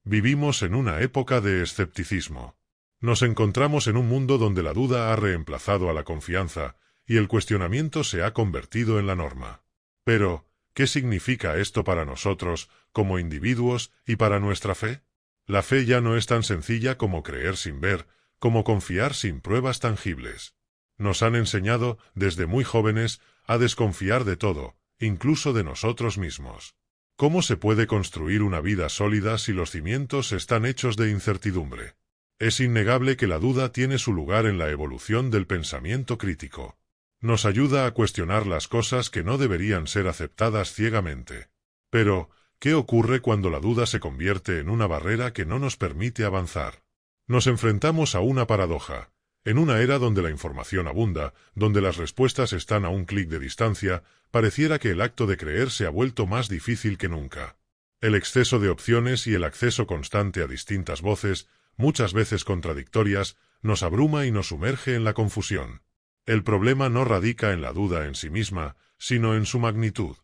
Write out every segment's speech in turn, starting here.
Vivimos en una época de escepticismo. Nos encontramos en un mundo donde la duda ha reemplazado a la confianza y el cuestionamiento se ha convertido en la norma. Pero, ¿qué significa esto para nosotros, como individuos, y para nuestra fe? La fe ya no es tan sencilla como creer sin ver, como confiar sin pruebas tangibles. Nos han enseñado, desde muy jóvenes, a desconfiar de todo, incluso de nosotros mismos. ¿Cómo se puede construir una vida sólida si los cimientos están hechos de incertidumbre? Es innegable que la duda tiene su lugar en la evolución del pensamiento crítico. Nos ayuda a cuestionar las cosas que no deberían ser aceptadas ciegamente. Pero, ¿qué ocurre cuando la duda se convierte en una barrera que no nos permite avanzar? Nos enfrentamos a una paradoja. En una era donde la información abunda, donde las respuestas están a un clic de distancia, pareciera que el acto de creer se ha vuelto más difícil que nunca. El exceso de opciones y el acceso constante a distintas voces, muchas veces contradictorias, nos abruma y nos sumerge en la confusión. El problema no radica en la duda en sí misma, sino en su magnitud.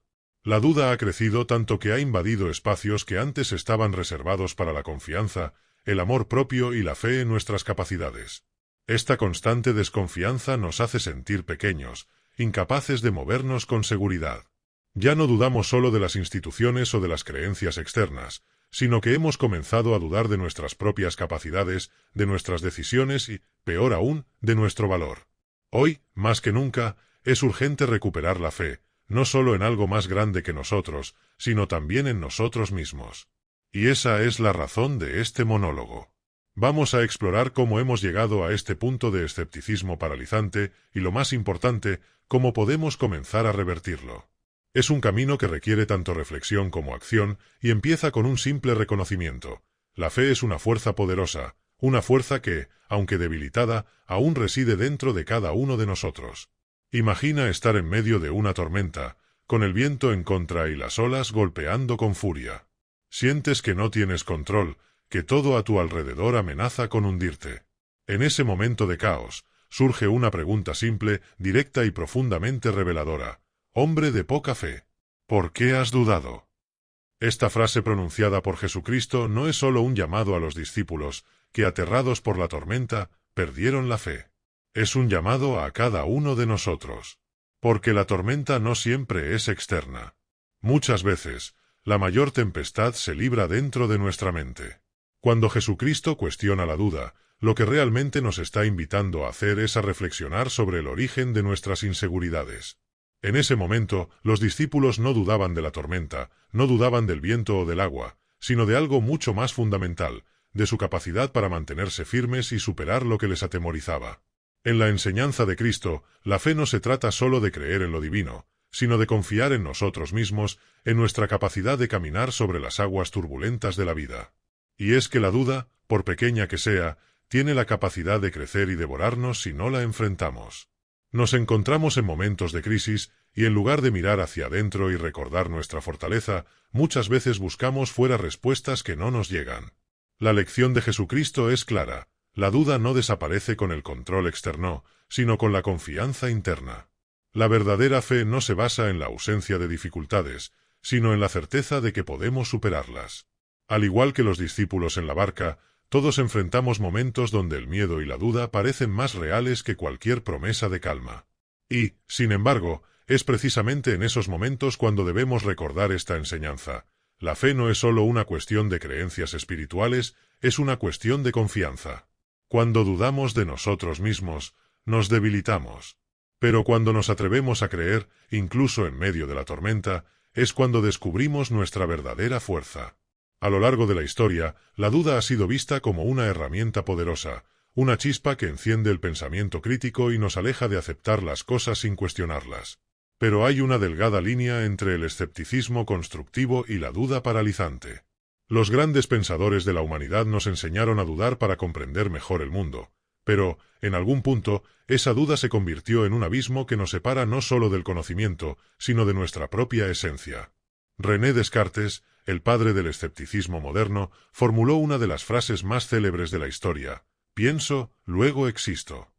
La duda ha crecido tanto que ha invadido espacios que antes estaban reservados para la confianza, el amor propio y la fe en nuestras capacidades. Esta constante desconfianza nos hace sentir pequeños, incapaces de movernos con seguridad. Ya no dudamos solo de las instituciones o de las creencias externas, sino que hemos comenzado a dudar de nuestras propias capacidades, de nuestras decisiones y, peor aún, de nuestro valor. Hoy, más que nunca, es urgente recuperar la fe, no solo en algo más grande que nosotros, sino también en nosotros mismos. Y esa es la razón de este monólogo. Vamos a explorar cómo hemos llegado a este punto de escepticismo paralizante y, lo más importante, cómo podemos comenzar a revertirlo. Es un camino que requiere tanto reflexión como acción y empieza con un simple reconocimiento. La fe es una fuerza poderosa, una fuerza que, aunque debilitada, aún reside dentro de cada uno de nosotros. Imagina estar en medio de una tormenta, con el viento en contra y las olas golpeando con furia. Sientes que no tienes control, que todo a tu alrededor amenaza con hundirte. En ese momento de caos, surge una pregunta simple, directa y profundamente reveladora. Hombre de poca fe, ¿por qué has dudado? Esta frase pronunciada por Jesucristo no es solo un llamado a los discípulos, que aterrados por la tormenta, perdieron la fe. Es un llamado a cada uno de nosotros. Porque la tormenta no siempre es externa. Muchas veces, la mayor tempestad se libra dentro de nuestra mente. Cuando Jesucristo cuestiona la duda, lo que realmente nos está invitando a hacer es a reflexionar sobre el origen de nuestras inseguridades. En ese momento, los discípulos no dudaban de la tormenta, no dudaban del viento o del agua, sino de algo mucho más fundamental, de su capacidad para mantenerse firmes y superar lo que les atemorizaba. En la enseñanza de Cristo, la fe no se trata solo de creer en lo divino, sino de confiar en nosotros mismos, en nuestra capacidad de caminar sobre las aguas turbulentas de la vida. Y es que la duda, por pequeña que sea, tiene la capacidad de crecer y devorarnos si no la enfrentamos. Nos encontramos en momentos de crisis, y en lugar de mirar hacia adentro y recordar nuestra fortaleza, muchas veces buscamos fuera respuestas que no nos llegan. La lección de Jesucristo es clara: la duda no desaparece con el control externo, sino con la confianza interna. La verdadera fe no se basa en la ausencia de dificultades, sino en la certeza de que podemos superarlas. Al igual que los discípulos en la barca, todos enfrentamos momentos donde el miedo y la duda parecen más reales que cualquier promesa de calma. Y, sin embargo, es precisamente en esos momentos cuando debemos recordar esta enseñanza. La fe no es solo una cuestión de creencias espirituales, es una cuestión de confianza. Cuando dudamos de nosotros mismos, nos debilitamos. Pero cuando nos atrevemos a creer, incluso en medio de la tormenta, es cuando descubrimos nuestra verdadera fuerza. A lo largo de la historia, la duda ha sido vista como una herramienta poderosa, una chispa que enciende el pensamiento crítico y nos aleja de aceptar las cosas sin cuestionarlas. Pero hay una delgada línea entre el escepticismo constructivo y la duda paralizante. Los grandes pensadores de la humanidad nos enseñaron a dudar para comprender mejor el mundo, pero, en algún punto, esa duda se convirtió en un abismo que nos separa no solo del conocimiento, sino de nuestra propia esencia. René Descartes, el padre del escepticismo moderno, formuló una de las frases más célebres de la historia: pienso, luego existo.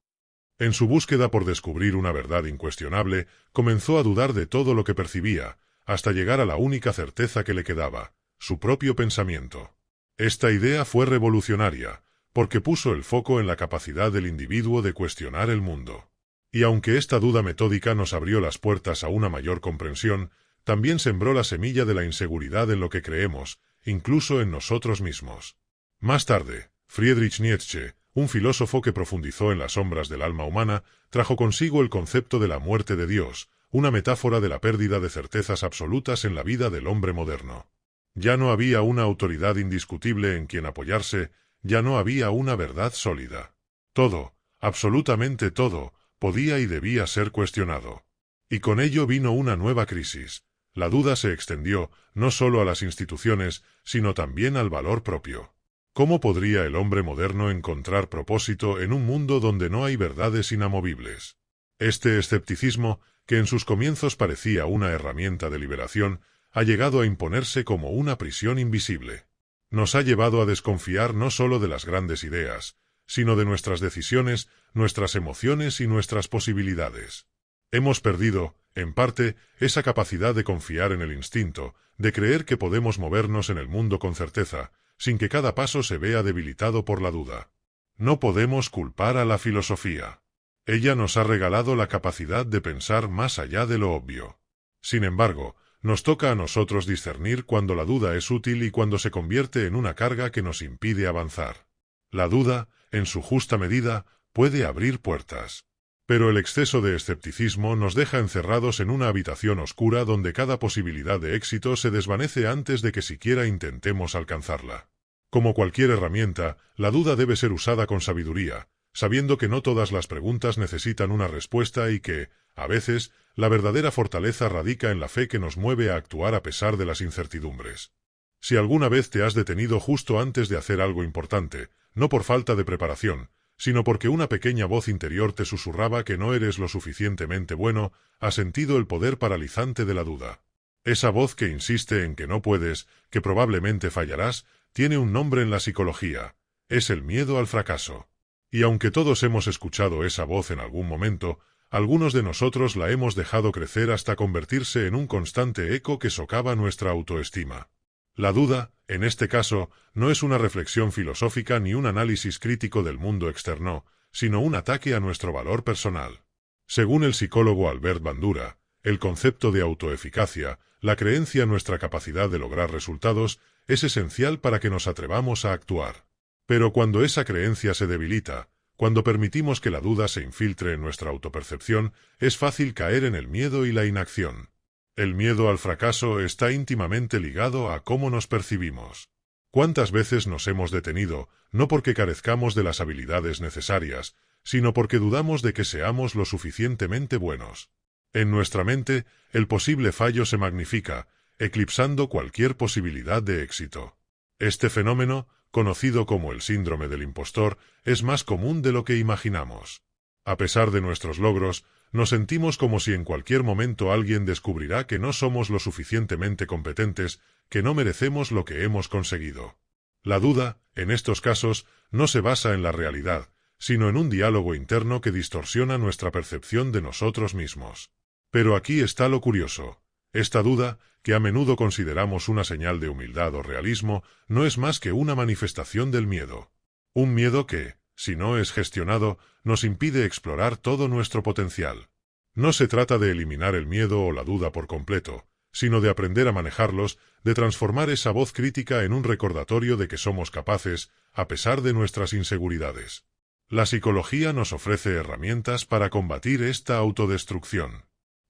En su búsqueda por descubrir una verdad incuestionable, comenzó a dudar de todo lo que percibía, hasta llegar a la única certeza que le quedaba: su propio pensamiento. Esta idea fue revolucionaria, porque puso el foco en la capacidad del individuo de cuestionar el mundo. Y aunque esta duda metódica nos abrió las puertas a una mayor comprensión, también sembró la semilla de la inseguridad en lo que creemos, incluso en nosotros mismos. Más tarde, Friedrich Nietzsche, un filósofo que profundizó en las sombras del alma humana, trajo consigo el concepto de la muerte de Dios, una metáfora de la pérdida de certezas absolutas en la vida del hombre moderno. Ya no había una autoridad indiscutible en quien apoyarse, ya no había una verdad sólida. Todo, absolutamente todo, podía y debía ser cuestionado. Y con ello vino una nueva crisis. La duda se extendió, no solo a las instituciones, sino también al valor propio. ¿Cómo podría el hombre moderno encontrar propósito en un mundo donde no hay verdades inamovibles? Este escepticismo, que en sus comienzos parecía una herramienta de liberación, ha llegado a imponerse como una prisión invisible. Nos ha llevado a desconfiar no solo de las grandes ideas, sino de nuestras decisiones, nuestras emociones y nuestras posibilidades. Hemos perdido, en parte, esa capacidad de confiar en el instinto, de creer que podemos movernos en el mundo con certeza, sin que cada paso se vea debilitado por la duda. No podemos culpar a la filosofía. Ella nos ha regalado la capacidad de pensar más allá de lo obvio. Sin embargo, nos toca a nosotros discernir cuando la duda es útil y cuando se convierte en una carga que nos impide avanzar. La duda, en su justa medida, puede abrir puertas. Pero el exceso de escepticismo nos deja encerrados en una habitación oscura donde cada posibilidad de éxito se desvanece antes de que siquiera intentemos alcanzarla. Como cualquier herramienta, la duda debe ser usada con sabiduría, sabiendo que no todas las preguntas necesitan una respuesta y que, a veces, la verdadera fortaleza radica en la fe que nos mueve a actuar a pesar de las incertidumbres. Si alguna vez te has detenido justo antes de hacer algo importante, no por falta de preparación, sino porque una pequeña voz interior te susurraba que no eres lo suficientemente bueno, has sentido el poder paralizante de la duda. Esa voz que insiste en que no puedes, que probablemente fallarás, tiene un nombre en la psicología: es el miedo al fracaso. Y aunque todos hemos escuchado esa voz en algún momento, algunos de nosotros la hemos dejado crecer hasta convertirse en un constante eco que socava nuestra autoestima. La duda, en este caso, no es una reflexión filosófica ni un análisis crítico del mundo externo, sino un ataque a nuestro valor personal. Según el psicólogo Albert Bandura, el concepto de autoeficacia, la creencia en nuestra capacidad de lograr resultados, es esencial para que nos atrevamos a actuar. Pero cuando esa creencia se debilita, cuando permitimos que la duda se infiltre en nuestra autopercepción, es fácil caer en el miedo y la inacción. El miedo al fracaso está íntimamente ligado a cómo nos percibimos. ¿Cuántas veces nos hemos detenido, no porque carezcamos de las habilidades necesarias, sino porque dudamos de que seamos lo suficientemente buenos? En nuestra mente, el posible fallo se magnifica, eclipsando cualquier posibilidad de éxito. Este fenómeno, conocido como el síndrome del impostor, es más común de lo que imaginamos. A pesar de nuestros logros, nos sentimos como si en cualquier momento alguien descubrirá que no somos lo suficientemente competentes, que no merecemos lo que hemos conseguido. La duda, en estos casos, no se basa en la realidad, sino en un diálogo interno que distorsiona nuestra percepción de nosotros mismos. Pero aquí está lo curioso. Esta duda, que a menudo consideramos una señal de humildad o realismo, no es más que una manifestación del miedo. Un miedo que, si no es gestionado, nos impide explorar todo nuestro potencial. No se trata de eliminar el miedo o la duda por completo, sino de aprender a manejarlos, de transformar esa voz crítica en un recordatorio de que somos capaces, a pesar de nuestras inseguridades. La psicología nos ofrece herramientas para combatir esta autodestrucción.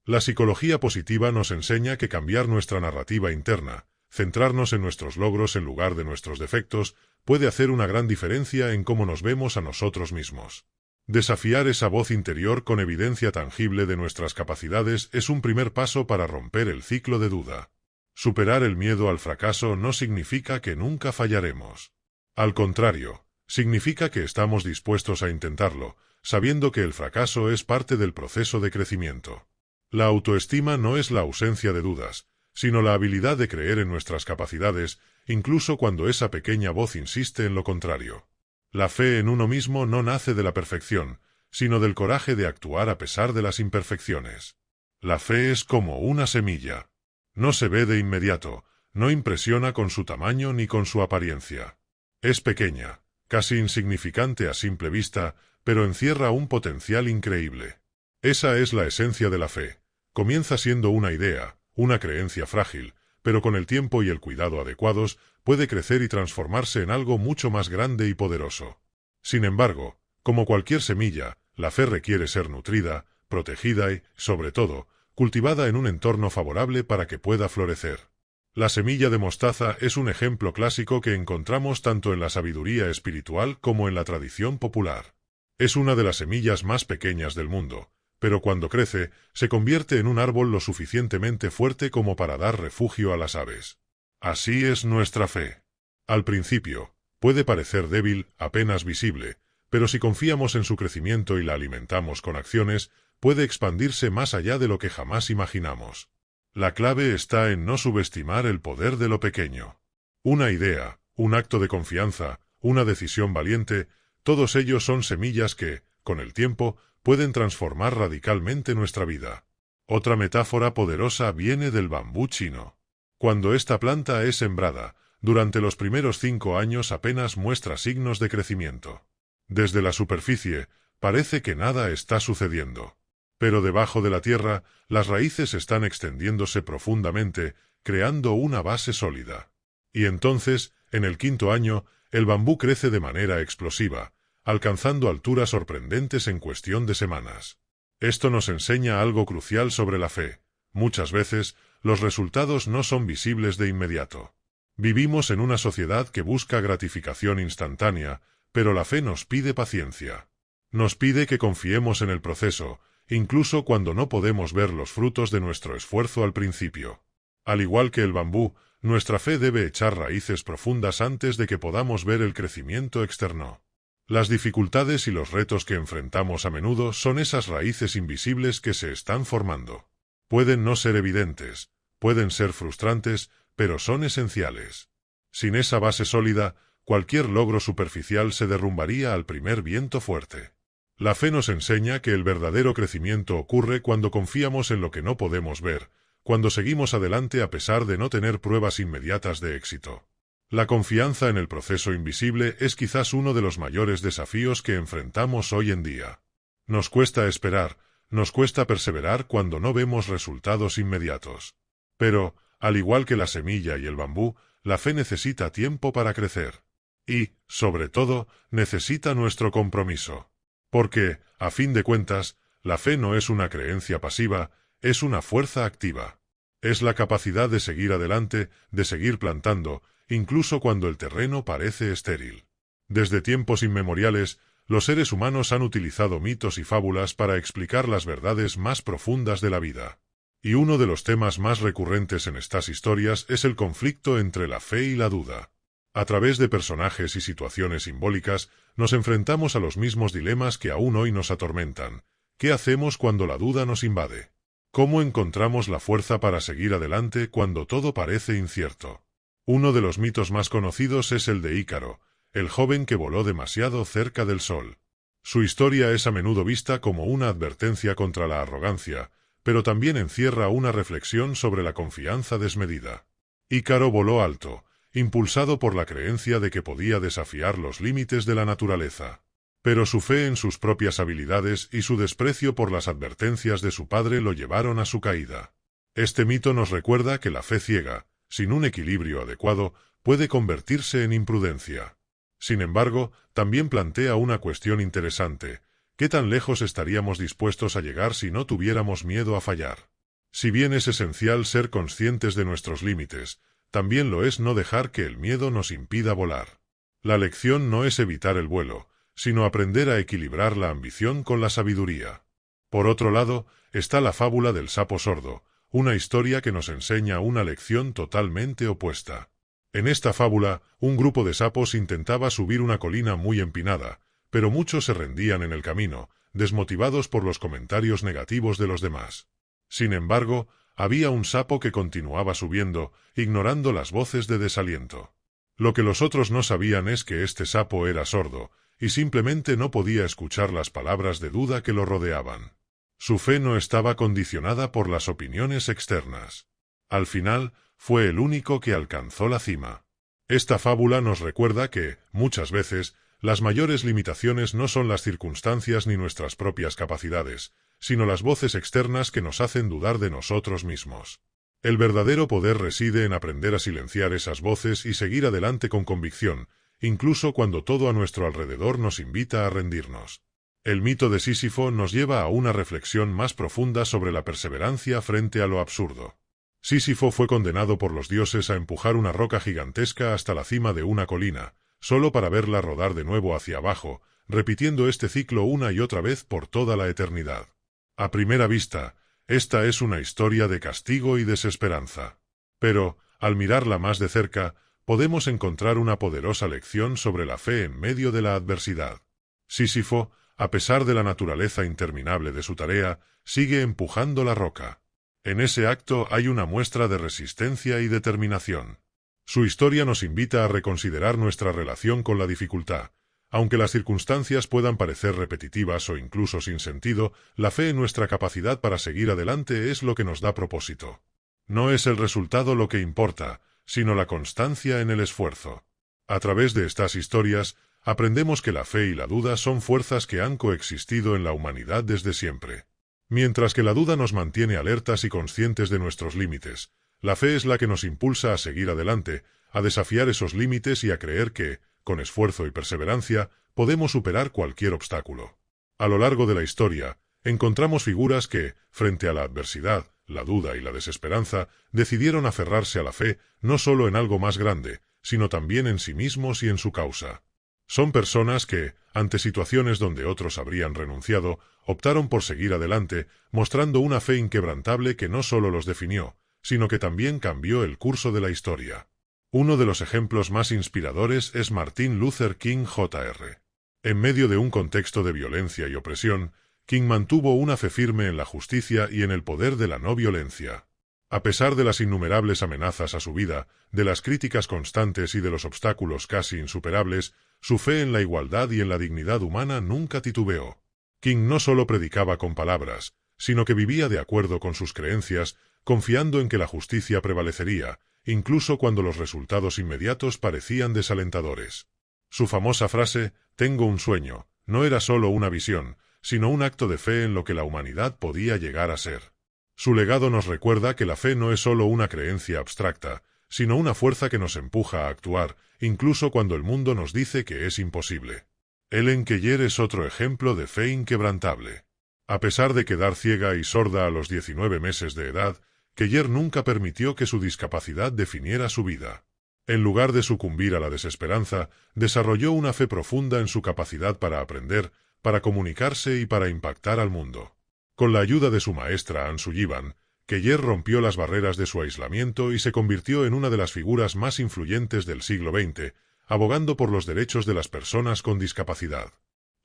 La psicología positiva nos enseña que cambiar nuestra narrativa interna, centrarnos en nuestros logros en lugar de nuestros defectos, puede hacer una gran diferencia en cómo nos vemos a nosotros mismos. Desafiar esa voz interior con evidencia tangible de nuestras capacidades es un primer paso para romper el ciclo de duda. Superar el miedo al fracaso no significa que nunca fallaremos. Al contrario, significa que estamos dispuestos a intentarlo, sabiendo que el fracaso es parte del proceso de crecimiento. La autoestima no es la ausencia de dudas, sino la habilidad de creer en nuestras capacidades, incluso cuando esa pequeña voz insiste en lo contrario. La fe en uno mismo no nace de la perfección, sino del coraje de actuar a pesar de las imperfecciones. La fe es como una semilla. No se ve de inmediato, no impresiona con su tamaño ni con su apariencia. Es pequeña, casi insignificante a simple vista, pero encierra un potencial increíble. Esa es la esencia de la fe. Comienza siendo una idea, una creencia frágil, pero con el tiempo y el cuidado adecuados, puede crecer y transformarse en algo mucho más grande y poderoso. Sin embargo, como cualquier semilla, la fe requiere ser nutrida, protegida y, sobre todo, cultivada en un entorno favorable para que pueda florecer. La semilla de mostaza es un ejemplo clásico que encontramos tanto en la sabiduría espiritual como en la tradición popular. Es una de las semillas más pequeñas del mundo, pero cuando crece, se convierte en un árbol lo suficientemente fuerte como para dar refugio a las aves. Así es nuestra fe. Al principio, puede parecer débil, apenas visible, pero si confiamos en su crecimiento y la alimentamos con acciones, puede expandirse más allá de lo que jamás imaginamos. La clave está en no subestimar el poder de lo pequeño. Una idea, un acto de confianza, una decisión valiente, todos ellos son semillas que, con el tiempo, pueden transformar radicalmente nuestra vida. Otra metáfora poderosa viene del bambú chino. Cuando esta planta es sembrada, durante los primeros 5 años apenas muestra signos de crecimiento. Desde la superficie, parece que nada está sucediendo. Pero debajo de la tierra, las raíces están extendiéndose profundamente, creando una base sólida. Y entonces, en el 5.º año, el bambú crece de manera explosiva, alcanzando alturas sorprendentes en cuestión de semanas. Esto nos enseña algo crucial sobre la fe. Muchas veces, los resultados no son visibles de inmediato. Vivimos en una sociedad que busca gratificación instantánea, pero la fe nos pide paciencia. Nos pide que confiemos en el proceso, incluso cuando no podemos ver los frutos de nuestro esfuerzo al principio. Al igual que el bambú, nuestra fe debe echar raíces profundas antes de que podamos ver el crecimiento externo. Las dificultades y los retos que enfrentamos a menudo son esas raíces invisibles que se están formando. Pueden no ser evidentes, pueden ser frustrantes, pero son esenciales. Sin esa base sólida, cualquier logro superficial se derrumbaría al primer viento fuerte. La fe nos enseña que el verdadero crecimiento ocurre cuando confiamos en lo que no podemos ver, cuando seguimos adelante a pesar de no tener pruebas inmediatas de éxito. La confianza en el proceso invisible es quizás uno de los mayores desafíos que enfrentamos hoy en día. Nos cuesta esperar, nos cuesta perseverar cuando no vemos resultados inmediatos. Pero, al igual que la semilla y el bambú, la fe necesita tiempo para crecer. Y, sobre todo, necesita nuestro compromiso. Porque, a fin de cuentas, la fe no es una creencia pasiva, es una fuerza activa. Es la capacidad de seguir adelante, de seguir plantando, incluso cuando el terreno parece estéril. Desde tiempos inmemoriales, los seres humanos han utilizado mitos y fábulas para explicar las verdades más profundas de la vida. Y uno de los temas más recurrentes en estas historias es el conflicto entre la fe y la duda. A través de personajes y situaciones simbólicas, nos enfrentamos a los mismos dilemas que aún hoy nos atormentan. ¿Qué hacemos cuando la duda nos invade? ¿Cómo encontramos la fuerza para seguir adelante cuando todo parece incierto? Uno de los mitos más conocidos es el de Ícaro, el joven que voló demasiado cerca del sol. Su historia es a menudo vista como una advertencia contra la arrogancia, pero también encierra una reflexión sobre la confianza desmedida. Ícaro voló alto, impulsado por la creencia de que podía desafiar los límites de la naturaleza. Pero su fe en sus propias habilidades y su desprecio por las advertencias de su padre lo llevaron a su caída. Este mito nos recuerda que la fe ciega, sin un equilibrio adecuado, puede convertirse en imprudencia. Sin embargo, también plantea una cuestión interesante. ¿Qué tan lejos estaríamos dispuestos a llegar si no tuviéramos miedo a fallar? Si bien es esencial ser conscientes de nuestros límites, también lo es no dejar que el miedo nos impida volar. La lección no es evitar el vuelo, sino aprender a equilibrar la ambición con la sabiduría. Por otro lado, está la fábula del sapo sordo, una historia que nos enseña una lección totalmente opuesta. En esta fábula, un grupo de sapos intentaba subir una colina muy empinada, pero muchos se rendían en el camino, desmotivados por los comentarios negativos de los demás. Sin embargo, había un sapo que continuaba subiendo, ignorando las voces de desaliento. Lo que los otros no sabían es que este sapo era sordo, y simplemente no podía escuchar las palabras de duda que lo rodeaban. Su fe no estaba condicionada por las opiniones externas. Al final, fue el único que alcanzó la cima. Esta fábula nos recuerda que, muchas veces, las mayores limitaciones no son las circunstancias ni nuestras propias capacidades, sino las voces externas que nos hacen dudar de nosotros mismos. El verdadero poder reside en aprender a silenciar esas voces y seguir adelante con convicción, incluso cuando todo a nuestro alrededor nos invita a rendirnos. El mito de Sísifo nos lleva a una reflexión más profunda sobre la perseverancia frente a lo absurdo. Sísifo fue condenado por los dioses a empujar una roca gigantesca hasta la cima de una colina, solo para verla rodar de nuevo hacia abajo, repitiendo este ciclo una y otra vez por toda la eternidad. A primera vista, esta es una historia de castigo y desesperanza. Pero, al mirarla más de cerca, podemos encontrar una poderosa lección sobre la fe en medio de la adversidad. Sísifo, a pesar de la naturaleza interminable de su tarea, sigue empujando la roca. En ese acto hay una muestra de resistencia y determinación. Su historia nos invita a reconsiderar nuestra relación con la dificultad. Aunque las circunstancias puedan parecer repetitivas o incluso sin sentido, la fe en nuestra capacidad para seguir adelante es lo que nos da propósito. No es el resultado lo que importa, sino la constancia en el esfuerzo. A través de estas historias, aprendemos que la fe y la duda son fuerzas que han coexistido en la humanidad desde siempre. Mientras que la duda nos mantiene alertas y conscientes de nuestros límites, la fe es la que nos impulsa a seguir adelante, a desafiar esos límites y a creer que, con esfuerzo y perseverancia, podemos superar cualquier obstáculo. A lo largo de la historia, encontramos figuras que, frente a la adversidad, la duda y la desesperanza, decidieron aferrarse a la fe no solo en algo más grande, sino también en sí mismos y en su causa. Son personas que, ante situaciones donde otros habrían renunciado, optaron por seguir adelante, mostrando una fe inquebrantable que no solo los definió, sino que también cambió el curso de la historia. Uno de los ejemplos más inspiradores es Martin Luther King Jr. En medio de un contexto de violencia y opresión, King mantuvo una fe firme en la justicia y en el poder de la no violencia. A pesar de las innumerables amenazas a su vida, de las críticas constantes y de los obstáculos casi insuperables, su fe en la igualdad y en la dignidad humana nunca titubeó. King no solo predicaba con palabras, sino que vivía de acuerdo con sus creencias, confiando en que la justicia prevalecería, incluso cuando los resultados inmediatos parecían desalentadores. Su famosa frase, «Tengo un sueño», no era solo una visión, sino un acto de fe en lo que la humanidad podía llegar a ser. Su legado nos recuerda que la fe no es solo una creencia abstracta, sino una fuerza que nos empuja a actuar, incluso cuando el mundo nos dice que es imposible. Ellen Keller es otro ejemplo de fe inquebrantable. A pesar de quedar ciega y sorda a los 19 meses de edad, Keller nunca permitió que su discapacidad definiera su vida. En lugar de sucumbir a la desesperanza, desarrolló una fe profunda en su capacidad para aprender, para comunicarse y para impactar al mundo. Con la ayuda de su maestra Ann Sullivan, Keller rompió las barreras de su aislamiento y se convirtió en una de las figuras más influyentes del siglo XX, abogando por los derechos de las personas con discapacidad.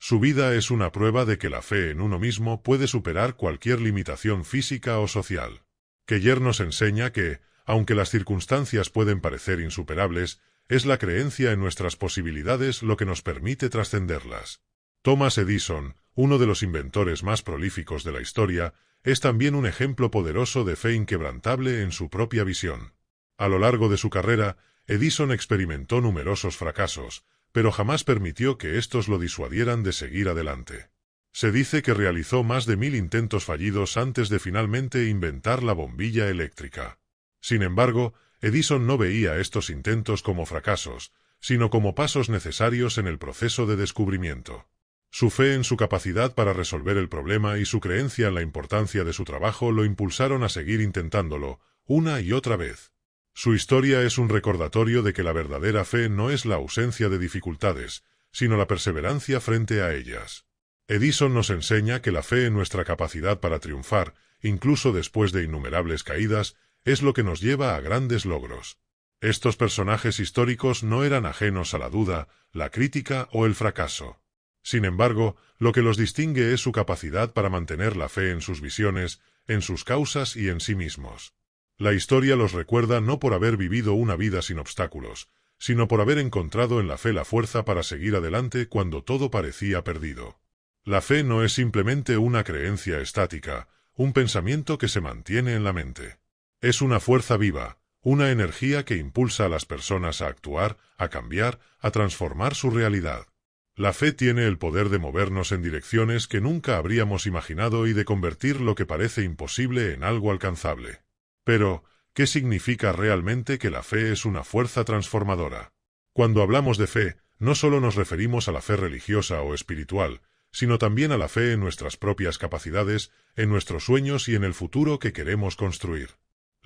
Su vida es una prueba de que la fe en uno mismo puede superar cualquier limitación física o social. Keller nos enseña que, aunque las circunstancias pueden parecer insuperables, es la creencia en nuestras posibilidades lo que nos permite trascenderlas. Thomas Edison, uno de los inventores más prolíficos de la historia, es también un ejemplo poderoso de fe inquebrantable en su propia visión. A lo largo de su carrera, Edison experimentó numerosos fracasos, pero jamás permitió que estos lo disuadieran de seguir adelante. Se dice que realizó más de 1000 intentos fallidos antes de finalmente inventar la bombilla eléctrica. Sin embargo, Edison no veía estos intentos como fracasos, sino como pasos necesarios en el proceso de descubrimiento. Su fe en su capacidad para resolver el problema y su creencia en la importancia de su trabajo lo impulsaron a seguir intentándolo, una y otra vez. Su historia es un recordatorio de que la verdadera fe no es la ausencia de dificultades, sino la perseverancia frente a ellas. Edison nos enseña que la fe en nuestra capacidad para triunfar, incluso después de innumerables caídas, es lo que nos lleva a grandes logros. Estos personajes históricos no eran ajenos a la duda, la crítica o el fracaso. Sin embargo, lo que los distingue es su capacidad para mantener la fe en sus visiones, en sus causas y en sí mismos. La historia los recuerda no por haber vivido una vida sin obstáculos, sino por haber encontrado en la fe la fuerza para seguir adelante cuando todo parecía perdido. La fe no es simplemente una creencia estática, un pensamiento que se mantiene en la mente. Es una fuerza viva, una energía que impulsa a las personas a actuar, a cambiar, a transformar su realidad. La fe tiene el poder de movernos en direcciones que nunca habríamos imaginado y de convertir lo que parece imposible en algo alcanzable. Pero, ¿qué significa realmente que la fe es una fuerza transformadora? Cuando hablamos de fe, no solo nos referimos a la fe religiosa o espiritual, sino también a la fe en nuestras propias capacidades, en nuestros sueños y en el futuro que queremos construir.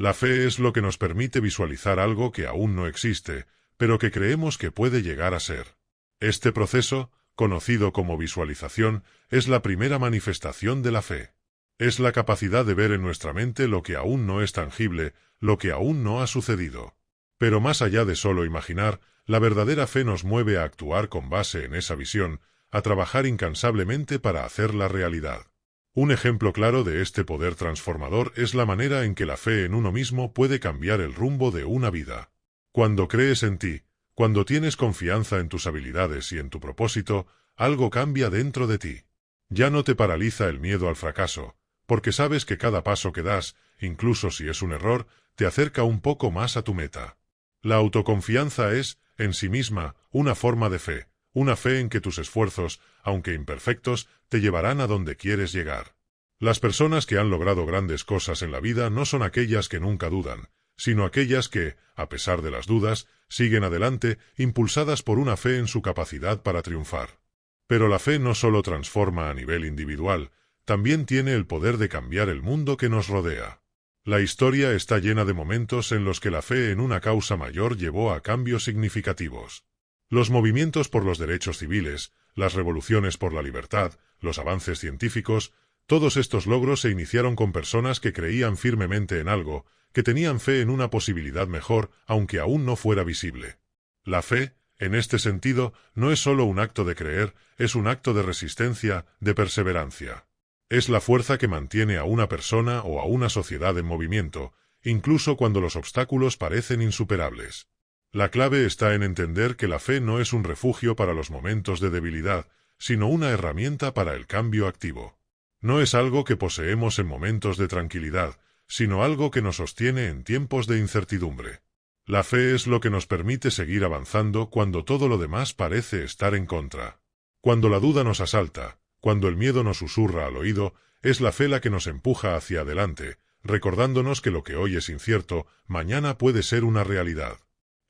La fe es lo que nos permite visualizar algo que aún no existe, pero que creemos que puede llegar a ser. Este proceso, conocido como visualización, es la primera manifestación de la fe. Es la capacidad de ver en nuestra mente lo que aún no es tangible, lo que aún no ha sucedido. Pero más allá de solo imaginar, la verdadera fe nos mueve a actuar con base en esa visión, a trabajar incansablemente para hacerla realidad. Un ejemplo claro de este poder transformador es la manera en que la fe en uno mismo puede cambiar el rumbo de una vida. Cuando crees en ti, cuando tienes confianza en tus habilidades y en tu propósito, algo cambia dentro de ti. Ya no te paraliza el miedo al fracaso, porque sabes que cada paso que das, incluso si es un error, te acerca un poco más a tu meta. La autoconfianza es, en sí misma, una forma de fe, una fe en que tus esfuerzos, aunque imperfectos, te llevarán a donde quieres llegar. Las personas que han logrado grandes cosas en la vida no son aquellas que nunca dudan, sino aquellas que, a pesar de las dudas, siguen adelante, impulsadas por una fe en su capacidad para triunfar. Pero la fe no solo transforma a nivel individual, también tiene el poder de cambiar el mundo que nos rodea. La historia está llena de momentos en los que la fe en una causa mayor llevó a cambios significativos. Los movimientos por los derechos civiles, las revoluciones por la libertad, los avances científicos, todos estos logros se iniciaron con personas que creían firmemente en algo, que tenían fe en una posibilidad mejor, aunque aún no fuera visible. La fe, en este sentido, no es solo un acto de creer, es un acto de resistencia, de perseverancia. Es la fuerza que mantiene a una persona o a una sociedad en movimiento, incluso cuando los obstáculos parecen insuperables. La clave está en entender que la fe no es un refugio para los momentos de debilidad, sino una herramienta para el cambio activo. No es algo que poseemos en momentos de tranquilidad, sino algo que nos sostiene en tiempos de incertidumbre. La fe es lo que nos permite seguir avanzando cuando todo lo demás parece estar en contra. Cuando la duda nos asalta, cuando el miedo nos susurra al oído, es la fe la que nos empuja hacia adelante, recordándonos que lo que hoy es incierto, mañana puede ser una realidad.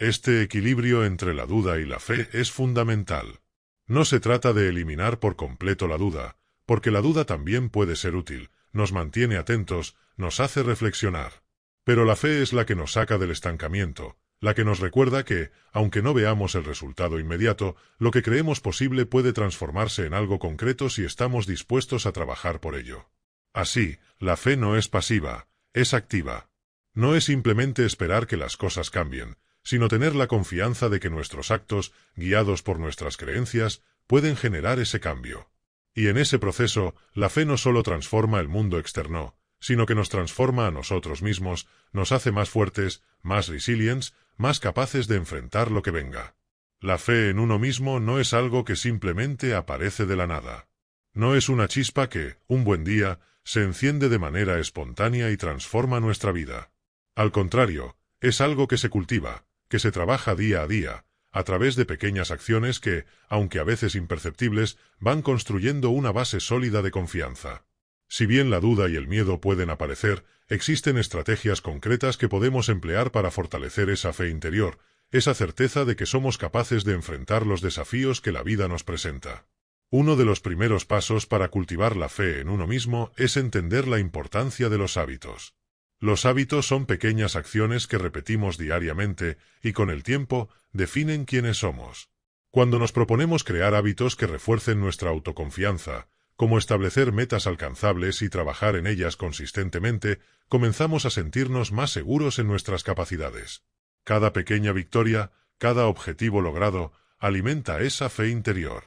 Este equilibrio entre la duda y la fe es fundamental. No se trata de eliminar por completo la duda, porque la duda también puede ser útil, nos mantiene atentos, nos hace reflexionar. Pero la fe es la que nos saca del estancamiento, la que nos recuerda que, aunque no veamos el resultado inmediato, lo que creemos posible puede transformarse en algo concreto si estamos dispuestos a trabajar por ello. Así, la fe no es pasiva, es activa. No es simplemente esperar que las cosas cambien, sino tener la confianza de que nuestros actos, guiados por nuestras creencias, pueden generar ese cambio. Y en ese proceso, la fe no solo transforma el mundo externo, sino que nos transforma a nosotros mismos, nos hace más fuertes, más resilientes, más capaces de enfrentar lo que venga. La fe en uno mismo no es algo que simplemente aparece de la nada. No es una chispa que, un buen día, se enciende de manera espontánea y transforma nuestra vida. Al contrario, es algo que se cultiva, que se trabaja día a día, a través de pequeñas acciones que, aunque a veces imperceptibles, van construyendo una base sólida de confianza. Si bien la duda y el miedo pueden aparecer, existen estrategias concretas que podemos emplear para fortalecer esa fe interior, esa certeza de que somos capaces de enfrentar los desafíos que la vida nos presenta. Uno de los primeros pasos para cultivar la fe en uno mismo es entender la importancia de los hábitos. Los hábitos son pequeñas acciones que repetimos diariamente y con el tiempo definen quiénes somos. Cuando nos proponemos crear hábitos que refuercen nuestra autoconfianza, como establecer metas alcanzables y trabajar en ellas consistentemente, comenzamos a sentirnos más seguros en nuestras capacidades. Cada pequeña victoria, cada objetivo logrado, alimenta esa fe interior.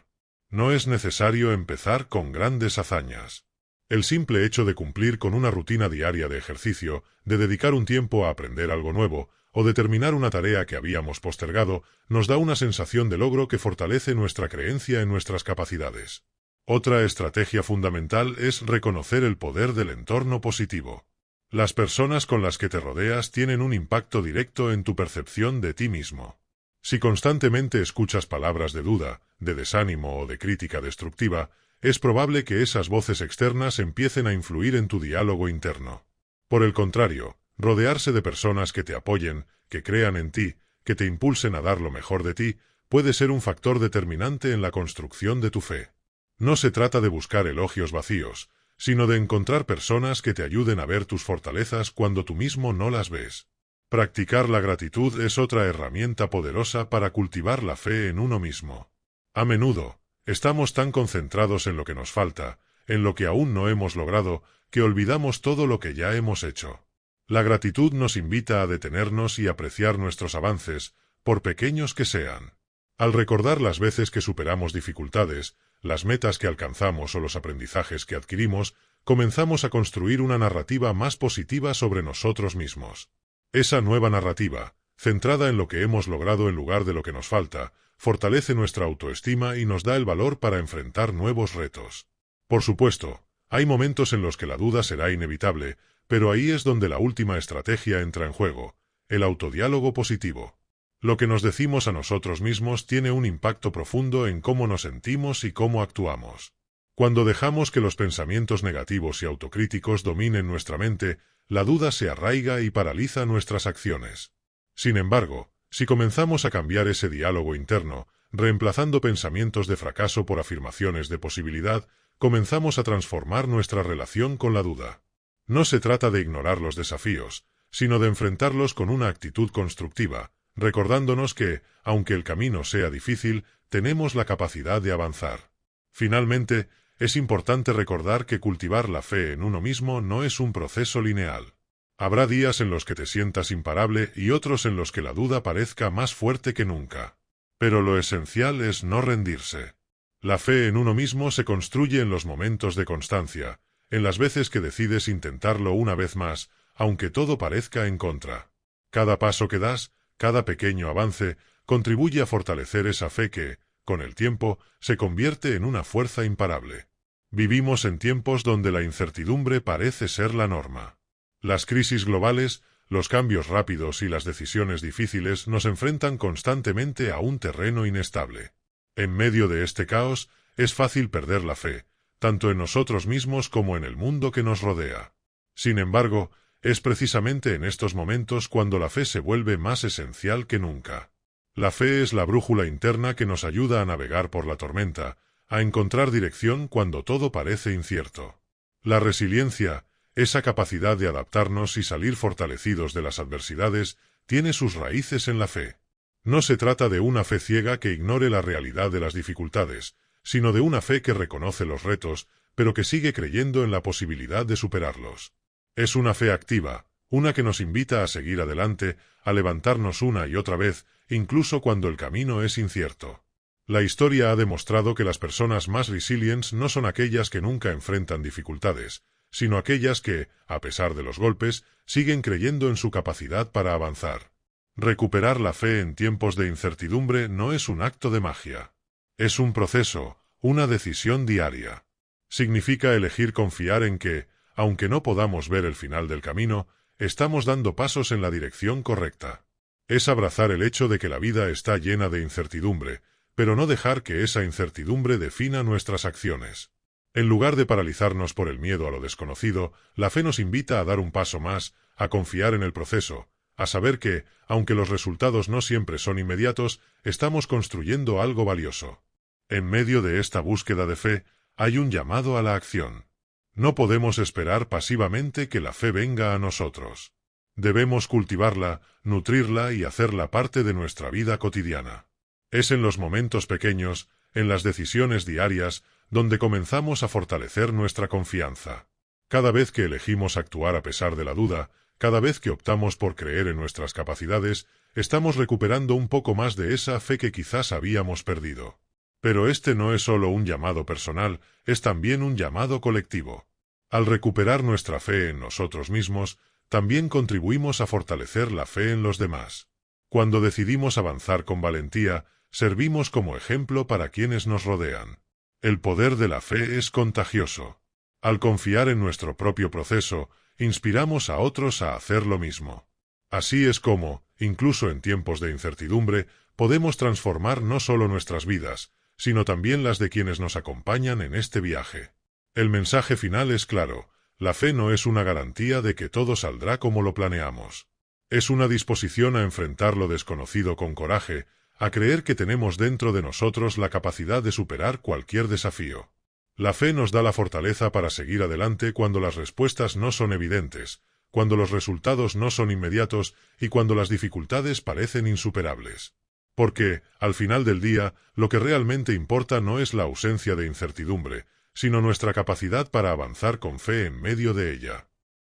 No es necesario empezar con grandes hazañas. El simple hecho de cumplir con una rutina diaria de ejercicio, de dedicar un tiempo a aprender algo nuevo, o de terminar una tarea que habíamos postergado, nos da una sensación de logro que fortalece nuestra creencia en nuestras capacidades. Otra estrategia fundamental es reconocer el poder del entorno positivo. Las personas con las que te rodeas tienen un impacto directo en tu percepción de ti mismo. Si constantemente escuchas palabras de duda, de desánimo o de crítica destructiva, es probable que esas voces externas empiecen a influir en tu diálogo interno. Por el contrario, rodearse de personas que te apoyen, que crean en ti, que te impulsen a dar lo mejor de ti, puede ser un factor determinante en la construcción de tu fe. No se trata de buscar elogios vacíos, sino de encontrar personas que te ayuden a ver tus fortalezas cuando tú mismo no las ves. Practicar la gratitud es otra herramienta poderosa para cultivar la fe en uno mismo. A menudo, estamos tan concentrados en lo que nos falta, en lo que aún no hemos logrado, que olvidamos todo lo que ya hemos hecho. La gratitud nos invita a detenernos y apreciar nuestros avances, por pequeños que sean. Al recordar las veces que superamos dificultades, las metas que alcanzamos o los aprendizajes que adquirimos, comenzamos a construir una narrativa más positiva sobre nosotros mismos. Esa nueva narrativa, centrada en lo que hemos logrado en lugar de lo que nos falta, fortalece nuestra autoestima y nos da el valor para enfrentar nuevos retos. Por supuesto, hay momentos en los que la duda será inevitable, pero ahí es donde la última estrategia entra en juego, el autodiálogo positivo. Lo que nos decimos a nosotros mismos tiene un impacto profundo en cómo nos sentimos y cómo actuamos. Cuando dejamos que los pensamientos negativos y autocríticos dominen nuestra mente, la duda se arraiga y paraliza nuestras acciones. Sin embargo, si comenzamos a cambiar ese diálogo interno, reemplazando pensamientos de fracaso por afirmaciones de posibilidad, comenzamos a transformar nuestra relación con la duda. No se trata de ignorar los desafíos, sino de enfrentarlos con una actitud constructiva, recordándonos que, aunque el camino sea difícil, tenemos la capacidad de avanzar. Finalmente, es importante recordar que cultivar la fe en uno mismo no es un proceso lineal. Habrá días en los que te sientas imparable y otros en los que la duda parezca más fuerte que nunca. Pero lo esencial es no rendirse. La fe en uno mismo se construye en los momentos de constancia, en las veces que decides intentarlo una vez más, aunque todo parezca en contra. Cada paso que das, cada pequeño avance, contribuye a fortalecer esa fe que, con el tiempo, se convierte en una fuerza imparable. Vivimos en tiempos donde la incertidumbre parece ser la norma. Las crisis globales, los cambios rápidos y las decisiones difíciles nos enfrentan constantemente a un terreno inestable. En medio de este caos, es fácil perder la fe, tanto en nosotros mismos como en el mundo que nos rodea. Sin embargo, es precisamente en estos momentos cuando la fe se vuelve más esencial que nunca. La fe es la brújula interna que nos ayuda a navegar por la tormenta, a encontrar dirección cuando todo parece incierto. La resiliencia, esa capacidad de adaptarnos y salir fortalecidos de las adversidades, tiene sus raíces en la fe. No se trata de una fe ciega que ignore la realidad de las dificultades, sino de una fe que reconoce los retos, pero que sigue creyendo en la posibilidad de superarlos. Es una fe activa, una que nos invita a seguir adelante, a levantarnos una y otra vez, incluso cuando el camino es incierto. La historia ha demostrado que las personas más resilientes no son aquellas que nunca enfrentan dificultades, sino aquellas que, a pesar de los golpes, siguen creyendo en su capacidad para avanzar. Recuperar la fe en tiempos de incertidumbre no es un acto de magia. Es un proceso, una decisión diaria. Significa elegir confiar en que, aunque no podamos ver el final del camino, estamos dando pasos en la dirección correcta. Es abrazar el hecho de que la vida está llena de incertidumbre, pero no dejar que esa incertidumbre defina nuestras acciones. En lugar de paralizarnos por el miedo a lo desconocido, la fe nos invita a dar un paso más, a confiar en el proceso, a saber que, aunque los resultados no siempre son inmediatos, estamos construyendo algo valioso. En medio de esta búsqueda de fe, hay un llamado a la acción. No podemos esperar pasivamente que la fe venga a nosotros. Debemos cultivarla, nutrirla y hacerla parte de nuestra vida cotidiana. Es en los momentos pequeños, en las decisiones diarias, donde comenzamos a fortalecer nuestra confianza. Cada vez que elegimos actuar a pesar de la duda, cada vez que optamos por creer en nuestras capacidades, estamos recuperando un poco más de esa fe que quizás habíamos perdido. Pero este no es solo un llamado personal, es también un llamado colectivo. Al recuperar nuestra fe en nosotros mismos, también contribuimos a fortalecer la fe en los demás. Cuando decidimos avanzar con valentía, servimos como ejemplo para quienes nos rodean. El poder de la fe es contagioso. Al confiar en nuestro propio proceso, inspiramos a otros a hacer lo mismo. Así es como, incluso en tiempos de incertidumbre, podemos transformar no solo nuestras vidas, sino también las de quienes nos acompañan en este viaje. El mensaje final es claro: la fe no es una garantía de que todo saldrá como lo planeamos. Es una disposición a enfrentar lo desconocido con coraje, a creer que tenemos dentro de nosotros la capacidad de superar cualquier desafío. La fe nos da la fortaleza para seguir adelante cuando las respuestas no son evidentes, cuando los resultados no son inmediatos y cuando las dificultades parecen insuperables. Porque, al final del día, lo que realmente importa no es la ausencia de incertidumbre, sino nuestra capacidad para avanzar con fe en medio de ella.